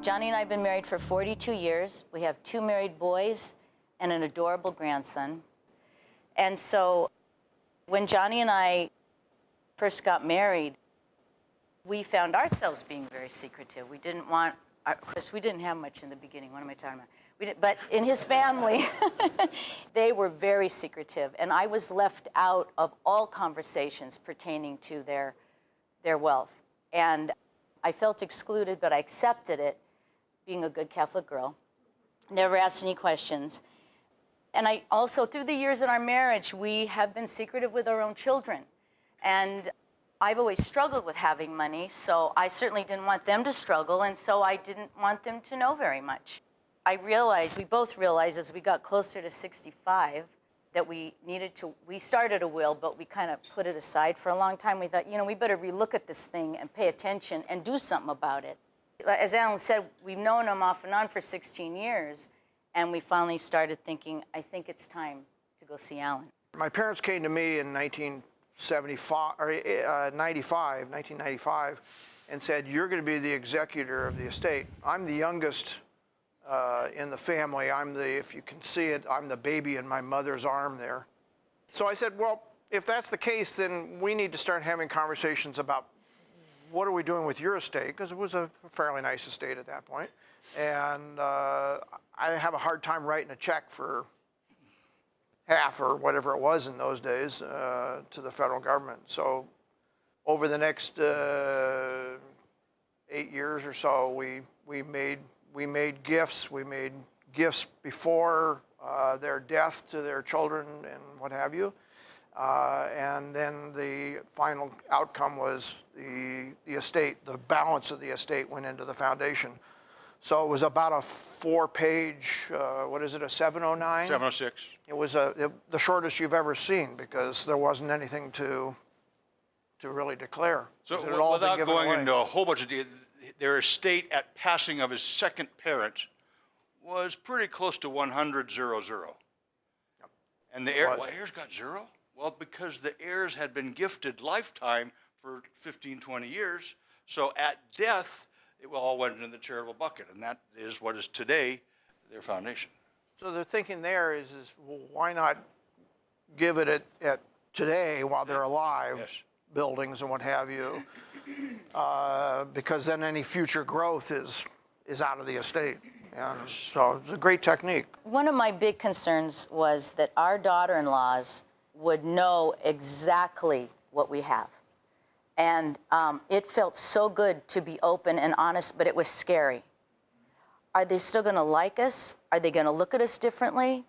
Johnny and I have been married for 42 years. We have 2 married boys and an adorable grandson. And so when Johnny and I first got married, we found ourselves being very secretive. We didn't want, of course, we didn't have much in the beginning. What am I talking about? But in his family, they were very secretive. And I was left out of all conversations pertaining to their wealth. And I felt excluded, but I accepted it, being a good Catholic girl. Never asked any questions. And I also, through the years in our marriage, we have been secretive with our own children. And I've always struggled with having money, so I certainly didn't want them to struggle, and so I didn't want them to know very much. I realized, we both realized as we got closer to 65, that we started a will, but we kind of put it aside for a long time. We thought, we better relook at this thing and pay attention and do something about it. As Alan said, we've known him off and on for 16 years, and we finally started thinking, I think it's time to go see Alan. My parents came to me in 1995, and said, you're going to be the executor of the estate. I'm the youngest in the family. If you can see it, I'm the baby in my mother's arm there. So I said, well, if that's the case, then we need to start having conversations about what are we doing with your estate, because it was a fairly nice estate at that point. And I have a hard time writing a check for half or whatever it was in those days to the federal government. So over the next 8 years or so, we made gifts. We made gifts before their death to their children and what have you. And then the final outcome was the estate, the balance of the estate went into the foundation. So it was about a 4-page, what is it, a 709? 706. It was the shortest you've ever seen because there wasn't anything to really declare. So without going into a whole bunch of detail, their estate at passing of his second parent was pretty close to 100-0-0. Yep. And the heirs got 0? Well, because the heirs had been gifted lifetime for 15, 20 years. So at death, it all went into the charitable bucket, and that is what is today their foundation. So the thinking there is well, why not give it at today while they're alive, yes, buildings and what have you, because then any future growth is out of the estate. And so it's a great technique. One of my big concerns was that our daughter-in-laws would know exactly what we have. And it felt so good to be open and honest, but it was scary. Are they still going to like us? Are they going to look at us differently?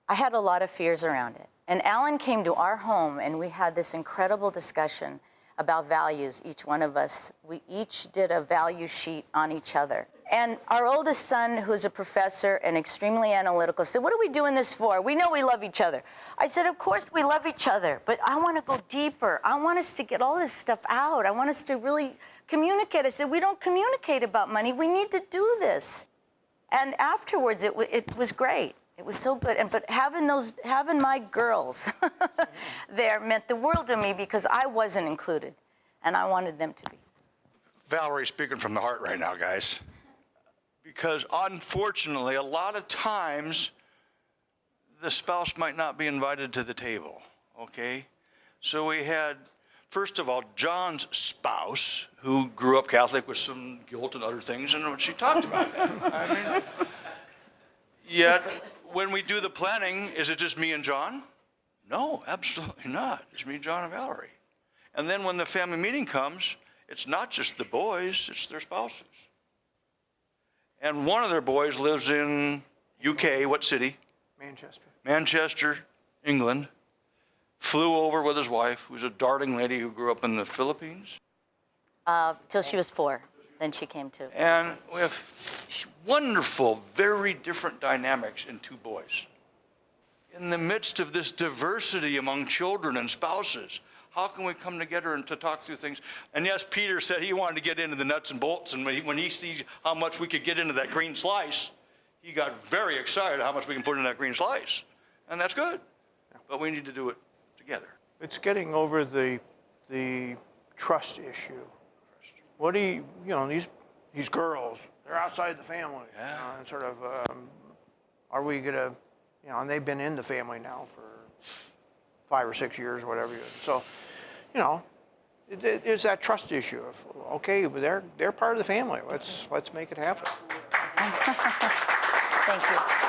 I had a lot of fears around it. And Alan came to our home, and we had this incredible discussion about values, each one of us. We each did a value sheet on each other. And our oldest son, who's a professor and extremely analytical, said, what are we doing this for? We know we love each other. I said, of course we love each other, but I want to go deeper. I want us to get all this stuff out. I want us to really communicate. I said, we don't communicate about money. We need to do this. And afterwards, it was great. It was so good. But having my girls there meant the world to me because I wasn't included, and I wanted them to be. Valerie speaking from the heart right now, guys. Because unfortunately, a lot of times, the spouse might not be invited to the table, okay? So we had, first of all, John's spouse, who grew up Catholic with some guilt and other things, and she talked about that. I mean, yet, when we do the planning, is it just me and John? No, absolutely not. It's me, John, and Valerie. And then when the family meeting comes, it's not just the boys, it's their spouses. And one of their boys lives in UK, what city? Manchester. Manchester, England. Flew over with his wife, who's a darling lady who grew up in the Philippines. Till she was 4. Then she came to. And we have wonderful, very different dynamics in 2 boys. In the midst of this diversity among children and spouses, how can we come together and to talk through things? And yes, Peter said he wanted to get into the nuts and bolts, and when he sees how much we could get into that green slice, he got very excited how much we can put in that green slice. And that's good, but we need to do it together. It's getting over the trust issue. What do you know, these girls, they're outside the family. Yeah. And sort of, are we gonna, and they've been in the family now for 5 or 6 years, whatever. So, it's that trust issue of, okay, but they're part of the family. Let's make it happen. Thank you.